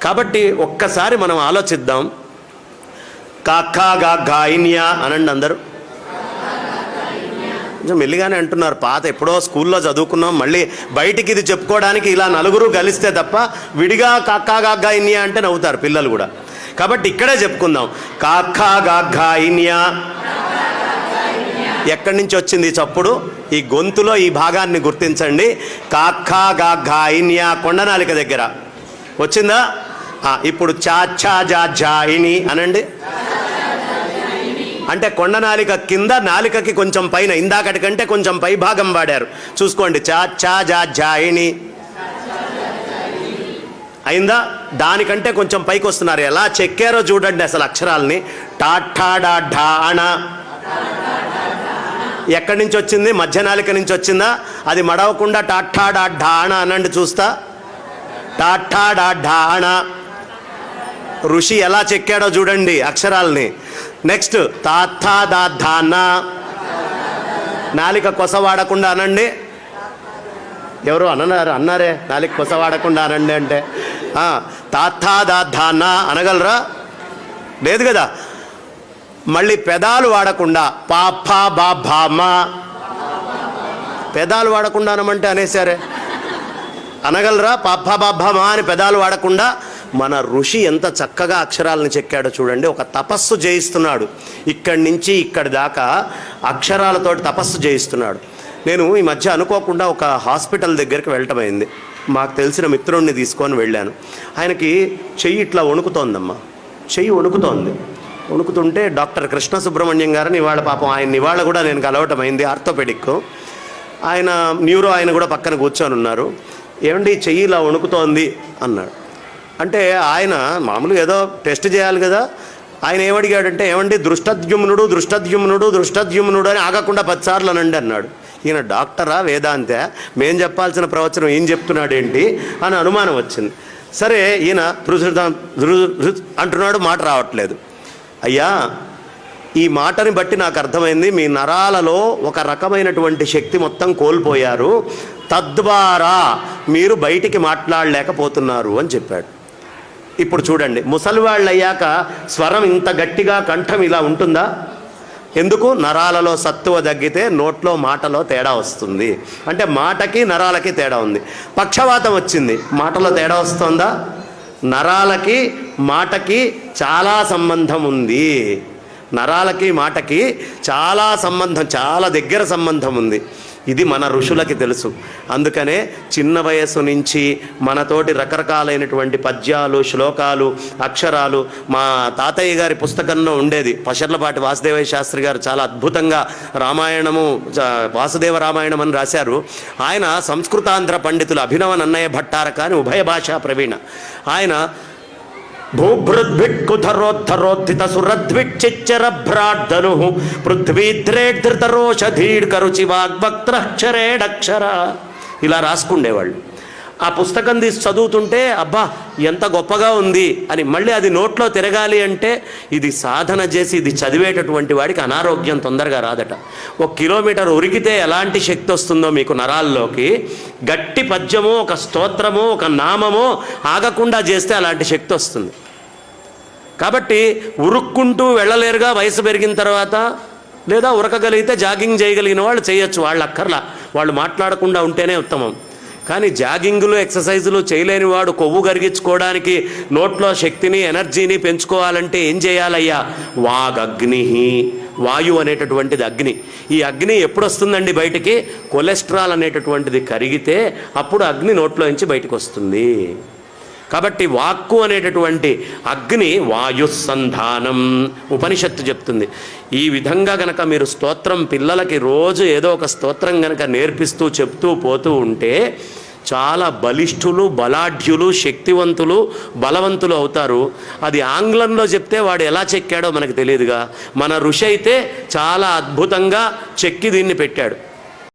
కాబట్టి ఒక్కసారి మనం ఆలోచిద్దాం. కాకా గా గాయిన్యా అనండి అందరూ. కొంచెం మెల్లిగానే అంటున్నారు. పాత ఎప్పుడో స్కూల్లో చదువుకున్నాం, మళ్ళీ బయటికి ఇది చెప్పుకోవడానికి ఇలా నలుగురు కలిస్తే తప్ప విడిగా కాకా గా గాయిన్యా అంటే నవ్వుతారు పిల్లలు కూడా. కాబట్టి ఇక్కడే చెప్పుకుందాం. కాకా గా గాయిన్యా. ఎక్కడి నుంచి వచ్చింది చప్పుడు? ఈ గొంతులో ఈ భాగాన్ని గుర్తించండి. కాకా గా గాయిన్యా కొండనాలిక దగ్గర వచ్చిందా? ఇప్పుడు చా ఛా జా జాయిని అనండి. అంటే కొండనాలిక కింద, నాలికకి కొంచెం పైన, ఇందాకటి కంటే కొంచెం పై భాగం వాడారు. చూసుకోండి. చా ఛా జా జాయిని అయిందా? దానికంటే కొంచెం పైకి వస్తున్నారు. ఎలా చెక్కారో చూడండి అసలు అక్షరాలని. టాఠా డా ఢా అణ ఎక్కడి నుంచి వచ్చింది? మధ్య నాలిక నుంచి వచ్చిందా? అది మడవకుండా టాఠా డా ఢా అణ అనండి చూస్తా. టాఠా డా ఢా అణ. ఋషి ఎలా చెక్కాడో చూడండి అక్షరాలని. నెక్స్ట్ తాథా దా ధానా. నాలిక కొస వాడకుండా అనండి. ఎవరు అన్నారే నాలిక కొస వాడకుండా అనండి అంటే. తాథా దా ధానా అనగలరా? లేదు కదా. మళ్ళీ పెదాలు వాడకుండా పాపా బా భామా. పెదాలు వాడకుండా అనమంటే అనేసారే. అనగలరా? పాపా బా భామా అని పెదాలు వాడకుండా. మన ఋషి ఎంత చక్కగా అక్షరాలను చెక్కాడో చూడండి. ఒక తపస్సు చేయిస్తున్నాడు. ఇక్కడి నుంచి ఇక్కడి దాకా అక్షరాలతోటి తపస్సు చేయిస్తున్నాడు. నేను ఈ మధ్య అనుకోకుండా ఒక హాస్పిటల్ దగ్గరికి వెళ్ళటమైంది. మాకు తెలిసిన మిత్రుడిని తీసుకొని వెళ్ళాను. ఆయనకి చెయ్యి ఇట్లా వణుకుతోందమ్మా. చెయ్యి వణుకుతోంది. వణుకుతుంటే డాక్టర్ కృష్ణ సుబ్రహ్మణ్యం గారిని ఇవాళ పాపం ఆయన ఇవాళ కూడా నేను కలవటమైంది. ఆర్థోపెడిక్ ఆయన, న్యూరో ఆయన కూడా పక్కన కూర్చొని ఉన్నారు. ఏమండి చెయ్యి ఇలా వణుకుతోంది అన్నాడు. అంటే ఆయన మామూలుగా ఏదో టెస్ట్ చేయాలి కదా. ఆయన ఏమడిగాడంటే, ఏమండి దృష్టద్యుమ్నుడు దృష్టద్యుమ్నుడు దృష్టద్యుమ్నుడు అని ఆగకుండా 10 సార్లు అనండి అన్నాడు. ఈయన డాక్టరా వేదాంతే, మేం చెప్పాల్సిన ప్రవచనం ఏం చెప్తున్నాడు ఏంటి అని అనుమానం వచ్చింది. సరే ఈయన అంటున్నాడు, మాట రావట్లేదు. అయ్యా ఈ మాటని బట్టి నాకు అర్థమైంది, మీ నరాలలో ఒక రకమైనటువంటి శక్తి మొత్తం కోల్పోయారు, తద్వారా మీరు బయటికి మాట్లాడలేకపోతున్నారు అని చెప్పాడు. ఇప్పుడు చూడండి, ముసలివాళ్ళు అయ్యాక స్వరం ఇంత గట్టిగా కంఠం ఇలా ఉంటుందా? ఎందుకు? నరాలలో సత్తువ తగ్గితే నోట్లో మాటలో తేడా వస్తుంది. అంటే మాటకి నరాలకి తేడా ఉంది. పక్షవాతం వచ్చింది, మాటలో తేడా వస్తుందా? నరాలకి మాటకి చాలా సంబంధం ఉంది. నరాలకి మాటకి చాలా సంబంధం, చాలా దగ్గర సంబంధం ఉంది. ఇది మన ఋషులకి తెలుసు. అందుకనే చిన్న వయస్సు నుంచి మనతోటి రకరకాలైనటువంటి పద్యాలు, శ్లోకాలు, అక్షరాలు. మా తాతయ్య గారి పుస్తకంలో ఉండేది. పశర్లపాటి వాసుదేవయ్య శాస్త్రి గారు చాలా అద్భుతంగా రామాయణము, వాసుదేవ రామాయణం అని రాశారు. ఆయన సంస్కృతాంధ్ర పండితులు అభినవ నన్నయ్య భట్టారక అని ఉభయ భాషా ప్రవీణ. ఆయన భూభృద్భిక్కుధరోద్ధరోద్ధిత సురద్విచ్చిచ్చరభ్రాడ్ధను పృథ్వీధ్రేద్ధృతరోషధీడ్కరుచి వాగ్వక్త్రక్షరేడక్షర ఇలా రాసుకుండేవాళ్ళు. ఆ పుస్తకం తీసి చదువుతుంటే అబ్బా ఎంత గొప్పగా ఉంది అని. మళ్ళీ అది నోట్లో తిరగాలి అంటే ఇది సాధన చేసి ఇది చదివేటటువంటి వాడికి అనారోగ్యం తొందరగా రాదట. 1 కిలోమీటర్ ఉరికితే ఎలాంటి శక్తి వస్తుందో మీకు నరాల్లోకి, గట్టి పద్యమో ఒక స్తోత్రమో ఒక నామమో ఆగకుండా చేస్తే అలాంటి శక్తి వస్తుంది. కాబట్టి ఉరుక్కుంటూ వెళ్ళలేరుగా వయసు పెరిగిన తర్వాత. లేదా ఉరకగలిగితే జాగింగ్ చేయగలిగిన వాళ్ళు చేయొచ్చు, వాళ్ళు అక్కర్లా, వాళ్ళు మాట్లాడకుండా ఉంటేనే ఉత్తమం. కానీ జాగింగులు ఎక్సర్సైజులు చేయలేని వాడు కొవ్వు కరిగించుకోవడానికి నోట్లో శక్తిని ఎనర్జీని పెంచుకోవాలంటే ఏం చేయాలయ్యా? వాగగ్ని, వాయువు అనేటటువంటిది అగ్ని. ఈ అగ్ని ఎప్పుడు వస్తుందండి బయటికి? కొలెస్ట్రాల్ అనేటటువంటిది కరిగితే అప్పుడు అగ్ని నోట్లో నుంచి బయటకు వస్తుంది. కాబట్టి వాక్కు అనేటటువంటి అగ్ని వాయుస్సంధానం ఉపనిషత్తు చెప్తుంది. ఈ విధంగా గనక మీరు స్తోత్రం పిల్లలకి రోజు ఏదో ఒక స్తోత్రం గనక నేర్పిస్తూ చెప్తూ పోతూ ఉంటే చాలా బలిష్ఠులు, బలాఢ్యులు, శక్తివంతులు, బలవంతులు అవుతారు. అది ఆంగ్లంలో చెప్తే వాడు ఎలా చెక్కాడో మనకు తెలియదుగా. మన ఋషి అయితే చాలా అద్భుతంగా చెక్కి దీన్ని పెట్టాడు.